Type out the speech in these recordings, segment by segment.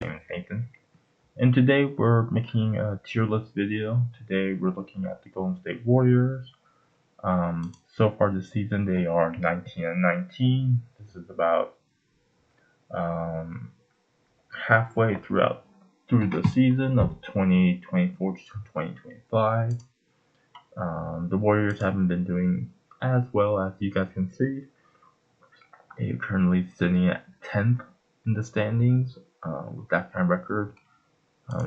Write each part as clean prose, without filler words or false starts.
name is Nathan, and today we're making a tier list video. Today we're looking at the Golden State Warriors. So far this season they are 19-19. This is about halfway through the season of 2024 to 2025. The Warriors haven't been doing as well as you guys can see. They're currently sitting at 10th in the standings with that kind of record.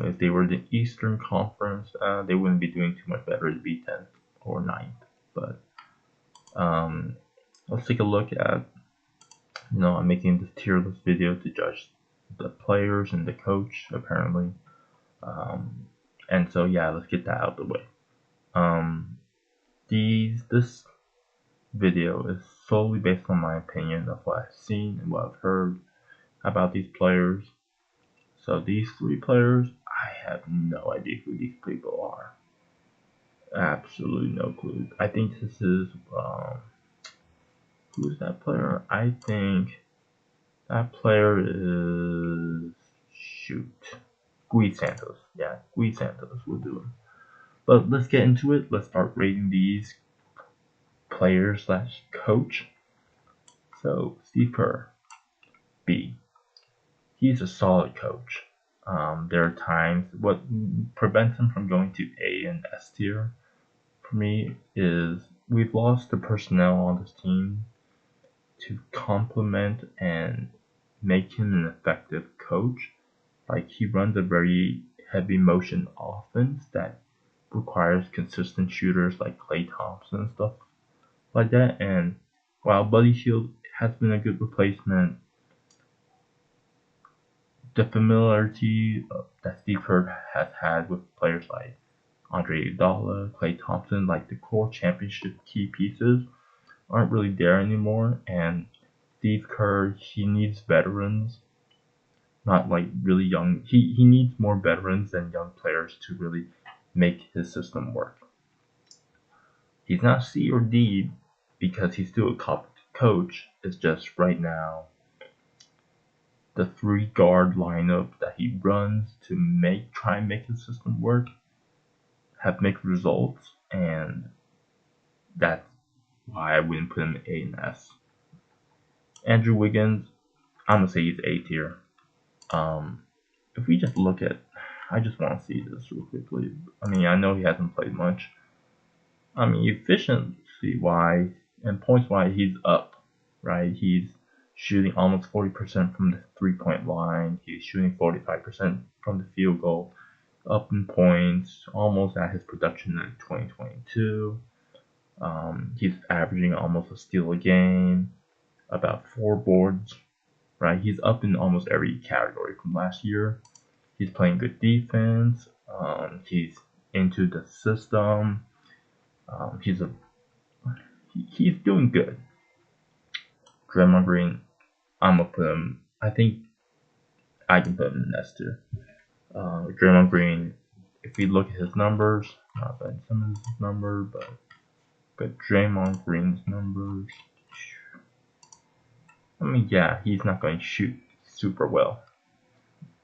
If they were the Eastern Conference, they wouldn't be doing too much better to be 10th or 9th. But let's take a look at, I'm making this tier list video to judge the players and the coach, apparently. And so, yeah, let's get that out of the way. This video is solely based on my opinion of what I've seen and what I've heard about these players. So these three players, I have no idea who these people are. Absolutely no clue. I think this is who's that player? I think that player is Gui Santos. Yeah, Gui Santos will do him. But let's get into it. Let's start rating these players slash coach. So Steve Kerr, B. He's a solid coach. There are times what prevents him from going to A and S tier for me is we've lost the personnel on this team to complement and make him an effective coach. Like, he runs a very heavy motion offense that requires consistent shooters like Klay Thompson and stuff like that. And while Buddy Hield has been a good replacement, the familiarity that Steve Kerr has had with players like Andre Iguodala, Klay Thompson, like the core championship key pieces, aren't really there anymore. And Steve Kerr, he needs veterans, not like really young. He needs more veterans than young players to really make his system work. He's not C or D because he's still a competent coach. It's just right now the 3-guard lineup that he runs to try and make his system work have mixed results, and that's why I wouldn't put him A and S. Andrew Wiggins, I'm gonna say he's A tier. If we just look at, I just want to see this real quickly. I mean, I know he hasn't played much. I mean, efficiency wise and points wise, he's up, right? He's shooting almost 40% from the 3-point line. He's shooting 45% from the field goal. Up in points, almost at his production in 2022. He's averaging almost a steal a game, about 4 boards, right? He's up in almost every category from last year. He's playing good defense. He's into the system. He's doing good. Draymond Green, I'm gonna put him. I think I can put him in S tier. Draymond Green, if we look at his numbers, not Ben Simmons' number, but Draymond Green's numbers. I mean, yeah, he's not going to shoot super well,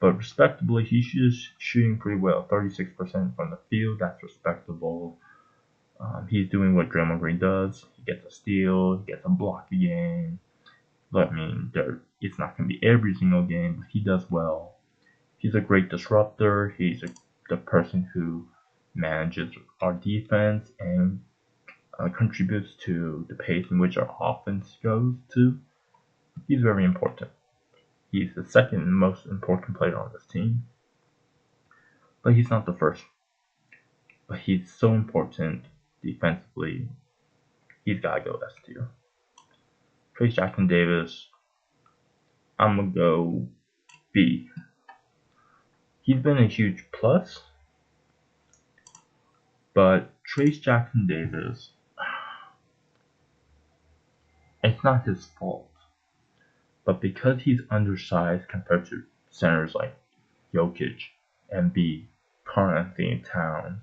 but respectably, he's just shooting pretty well. 36% from the field, that's respectable. He's doing what Draymond Green does. He gets a steal, he gets a block a game. But I mean, it's not going to be every single game, but he does well. He's a great disruptor. He's the person who manages our defense and contributes to the pace in which our offense goes to. He's very important. He's the second most important player on this team, but he's not the first. But he's so important defensively. He's got to go S tier. Trayce Jackson-Davis, I'm going to go B. He's been a huge plus, but Trayce Jackson-Davis, it's not his fault. But because he's undersized compared to centers like Jokic, Embiid, Karl-Anthony Towns,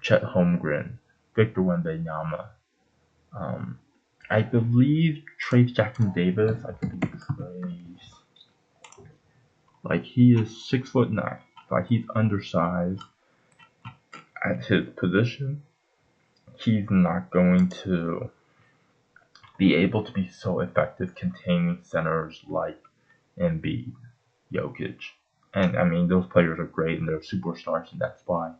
Chet Holmgren, Victor Wembanyama, I believe Trayce Jackson-Davis, Like, he is 6'9". Like, he's undersized at his position. He's not going to be able to be so effective containing centers like Embiid, Jokic. And I mean, those players are great and they're superstars, and that's why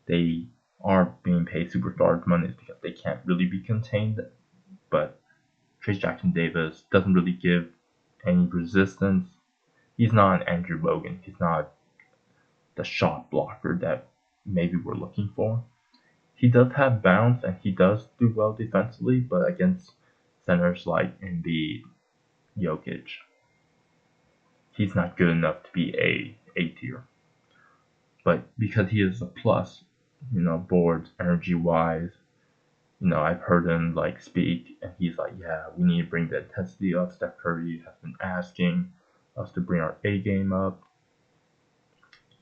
they aren't being paid superstars money, is because they can't really be contained. But Trace Jackson Davis doesn't really give any resistance. He's not an Andrew Bogut. He's not the shot blocker that maybe we're looking for. He does have bounce and he does do well defensively, but against centers like Embiid, Jokic, he's not good enough to be A tier. But because he is a plus, boards, energy wise, I've heard him like speak, and he's like, yeah, we need to bring the intensity up. Steph Curry has been asking us to bring our A game up.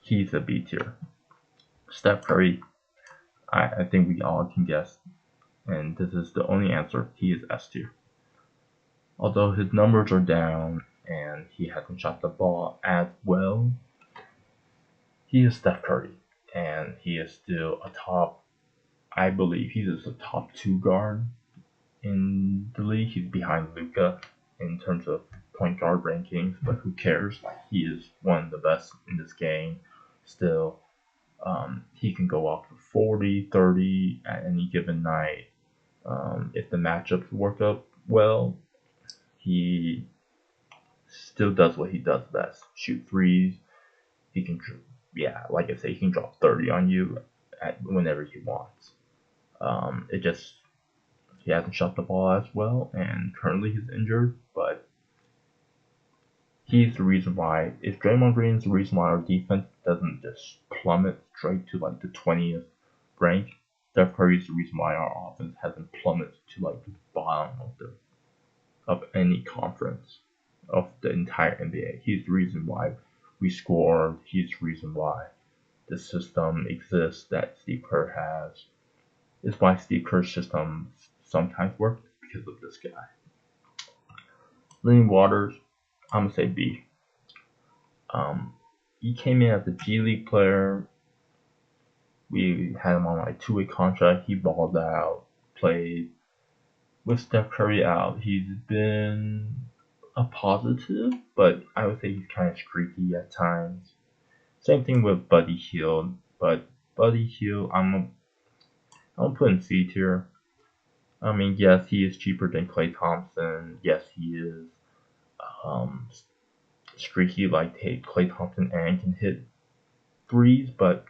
He's a B tier. Steph Curry, I think we all can guess, and this is the only answer. He is S tier. Although his numbers are down and he hasn't shot the ball as well, he is Steph Curry, and he is still a top. I believe he is a top 2 guard in the league. He's behind Luka in terms of point guard rankings, but who cares? Like, he is one of the best in this game still. He can go off for 40, 30 at any given night. If the matchups work up well, he still does what he does best: shoot threes. He can, like I say, he can drop 30 on you whenever he wants. It just, he hasn't shot the ball as well, and currently he's injured, but he's the reason why. If Draymond Green is the reason why our defense doesn't just plummet straight to like the 20th rank, Steph Curry is the reason why our offense hasn't plummeted to like the bottom of any conference of the entire NBA. He's the reason why we scored. He's the reason why the system exists that Steve Kerr has. It's why Steve Kerr's system sometimes works, because of this guy. Lynn Waters, I'm gonna say B. He came in as a G League player. We had him on like 2-way contract. He balled out, played. With Steph Curry out, he's been a positive, but I would say he's kind of streaky at times. Same thing with Buddy Hield, but Buddy Hield, I'm put in C tier. I mean, yes, he is cheaper than Klay Thompson. Yes, he is streaky like Klay Thompson and can hit threes, but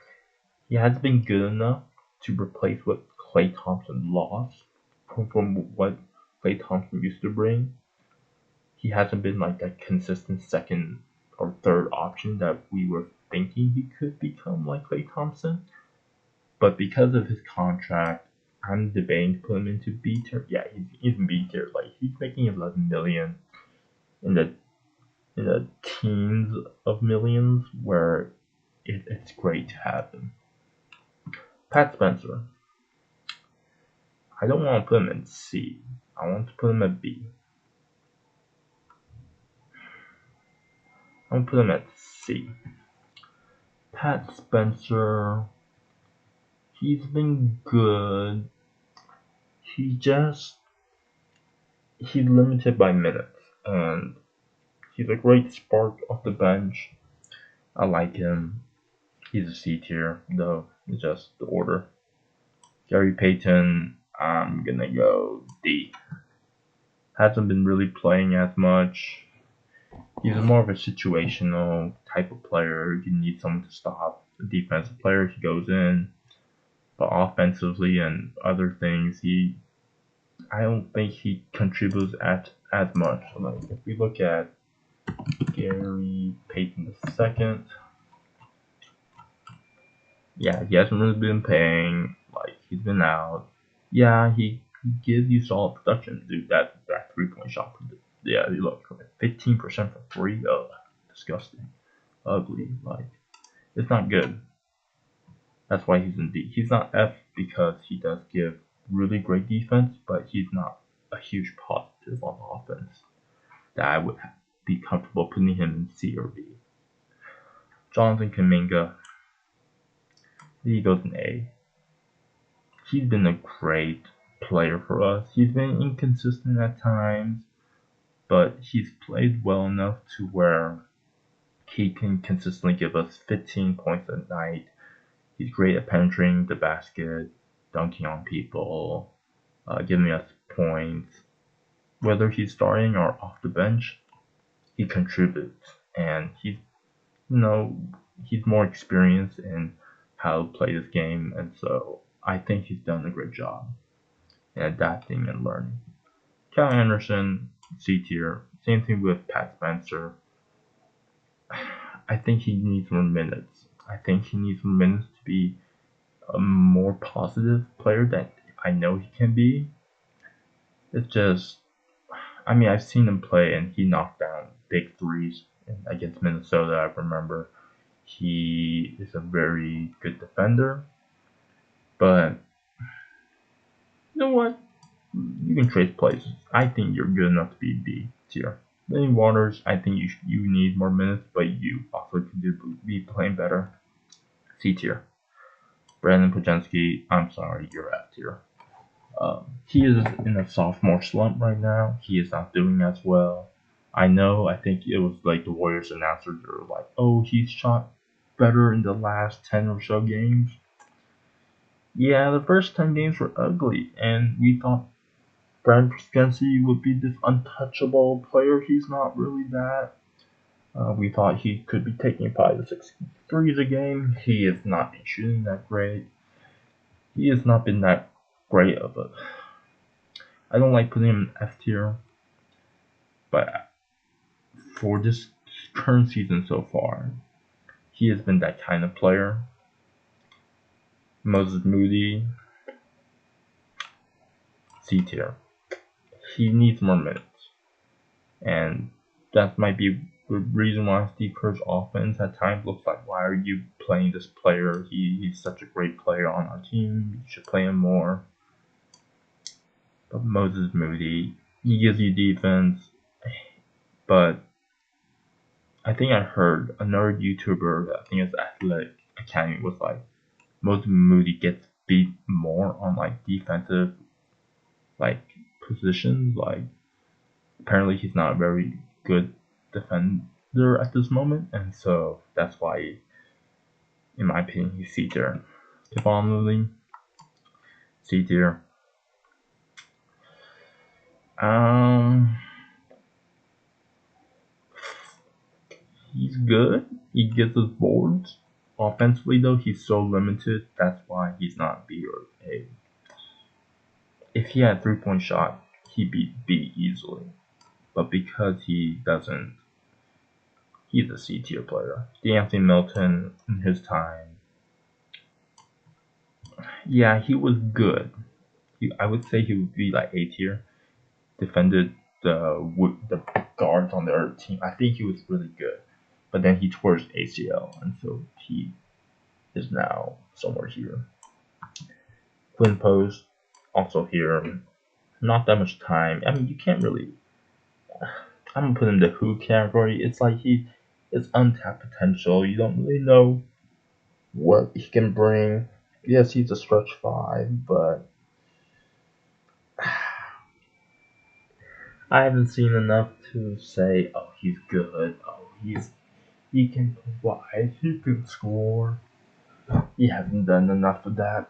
he hasn't been good enough to replace what Klay Thompson lost from what Klay Thompson used to bring. He hasn't been like that consistent second or third option that we were thinking he could become, like Klay Thompson. But because of his contract, I'm debating to put him into B tier. Yeah, he's in B tier. Like, he's making 11 million in the teens of millions, where it's great to have him. Pat Spencer, I don't want to put him in C. I want to put him at B. I'm gonna put him at C. Pat Spencer, he's been good. He's limited by minutes, and he's a great spark off the bench. I like him. He's a C tier, though. It's just the order. Gary Payton, I'm gonna go D. Hasn't been really playing as much. He's more of a situational type of player. You need someone to stop a defensive player. He goes in, but offensively and other things, I don't think he contributes as much. Like, if we look at Gary Payton II, yeah, he hasn't really been paying. Like, he's been out. Yeah, he gives you solid production. Dude, that 3-point shot. Yeah, look, 15% for 3. Oh, disgusting, ugly. Like, it's not good. That's why he's in D. He's not F because he does give really great defense, but he's not a huge positive on offense that I would be comfortable putting him in C or B. Jonathan Kaminga, he goes an A. He's been a great player for us. He's been inconsistent at times, but he's played well enough to where he can consistently give us 15 points a night. He's great at penetrating the basket, dunking on people, giving us points. Whether he's starting or off the bench, he contributes, and he's more experienced in how to play this game, and so I think he's done a great job in adapting and learning. Cal Anderson, C tier. Same thing with Pat Spencer. I think he needs more minutes. I think he needs more minutes to be a more positive player that I know he can be. It's just, I've seen him play and he knocked down big threes against Minnesota. I remember he is a very good defender, but you know what? You can trade places. I think you're good enough to be B tier. Lenny Waters, I think you need more minutes, but you also could be playing better. C tier. Brandon Pojensky, I'm sorry, you're F tier. He is in a sophomore slump right now. He is not doing as well. I know, I think it was like the Warriors announcers were like, oh, he's shot better in the last 10 or so games. Yeah, the first 10 games were ugly, and we thought Brandon Pojensky would be this untouchable player. He's not really that. We thought he could be taking probably 6 threes a game. He has not been shooting that great. He has not been that great of a. I don't like putting him in F tier, but for this current season so far, he has been that kind of player. Moses Moody, C tier. He needs more minutes, and that might be the reason why Steve Kerr's offense at times looks like, why are you playing this player? He's such a great player on our team. You should play him more. But Moses Moody, he gives you defense, but I think I heard another YouTuber, I think it's Athletic Academy, was like, Moses Moody gets beat more on like defensive like positions. Like apparently he's not a very good defender at this moment, and so that's why, in my opinion, he's C tier. Kevon Looney, C tier. He's good. He gets us boards. Offensively, though, he's so limited. That's why he's not B or A. If he had a 3-point shot, he'd be B easily. But because he doesn't, he's a C tier player. DeAnthony Melton, in his time, yeah, he was good. I would say he would be like A tier. Defended the guards on the other team. I think he was really good. But then he tore his ACL, and so he is now somewhere here. Quinn Post, also here. Not that much time. You can't really. I'm gonna put him in the who category. It's like it's untapped potential. You don't really know what he can bring. Yes, he's a stretch 5, but I haven't seen enough to say, oh, he's good. Oh, he can provide. He can score. He hasn't done enough of that,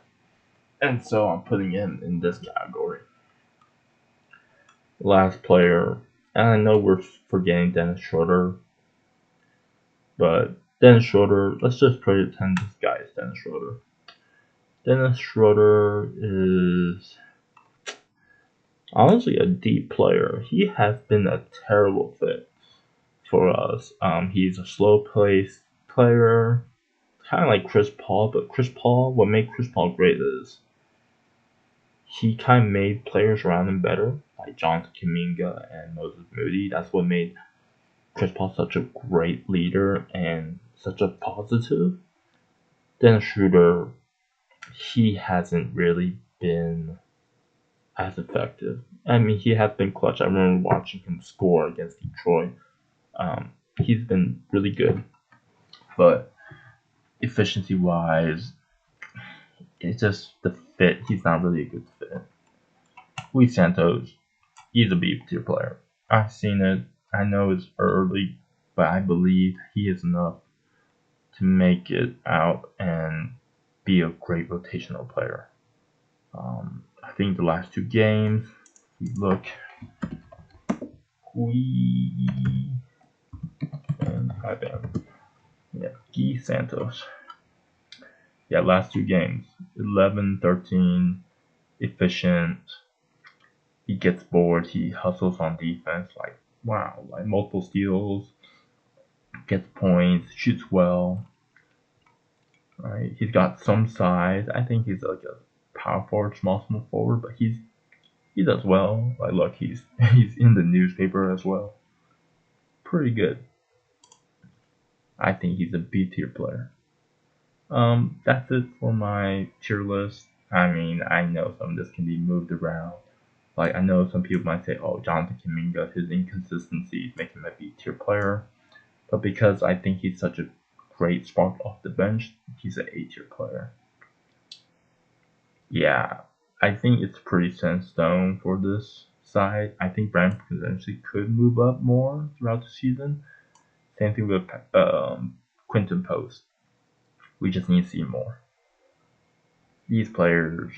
and so I'm putting him in this category. Last player, and I know we're forgetting Dennis Schroeder, but Dennis Schroeder, let's just pretend this guy is Dennis Schroeder. Dennis Schroeder is honestly a deep player. He has been a terrible fit for us. He's a slow pace player, kind of like Chris Paul, but what made Chris Paul great is he kind of made players around him better, like Jonathan Kuminga and Moses Moody. That's what made Chris Paul such a great leader and such a positive. Dennis Schroeder, he hasn't really been as effective. He has been clutch. I remember watching him score against Detroit. He's been really good, but efficiency wise, it's just the fit. He's not really a good fit. Luis Santos, he's a B tier player. I've seen it. I know it's early, but I believe he is enough to make it out and be a great rotational player. I think the last two games, we look, Guy Santos. Yeah, last two games, 11, 13, efficient. He gets bored. He hustles on defense. Like, wow, like multiple steals, gets points, shoots well. Right, he's got some size. I think he's like a power forward, small forward, but he does well. Like, look, he's in the newspaper as well. Pretty good. I think he's a B tier player. That's it for my tier list. I mean, I know some of this can be moved around. Like, I know some people might say, oh, Jonathan Kuminga, his inconsistencies make him a B tier player. But because I think he's such a great spark off the bench, he's an A tier player. Yeah, I think it's pretty set in stone for this side. I think Brand potentially could move up more throughout the season. Same thing with Quinton Post. We just need to see more. These players,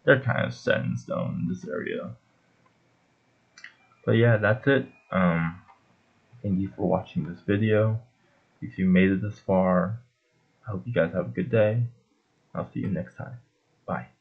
they're kind of set in stone in this area. But yeah, that's it. Thank you for watching this video. If you made it this far, I hope you guys have a good day. I'll see you next time. Bye.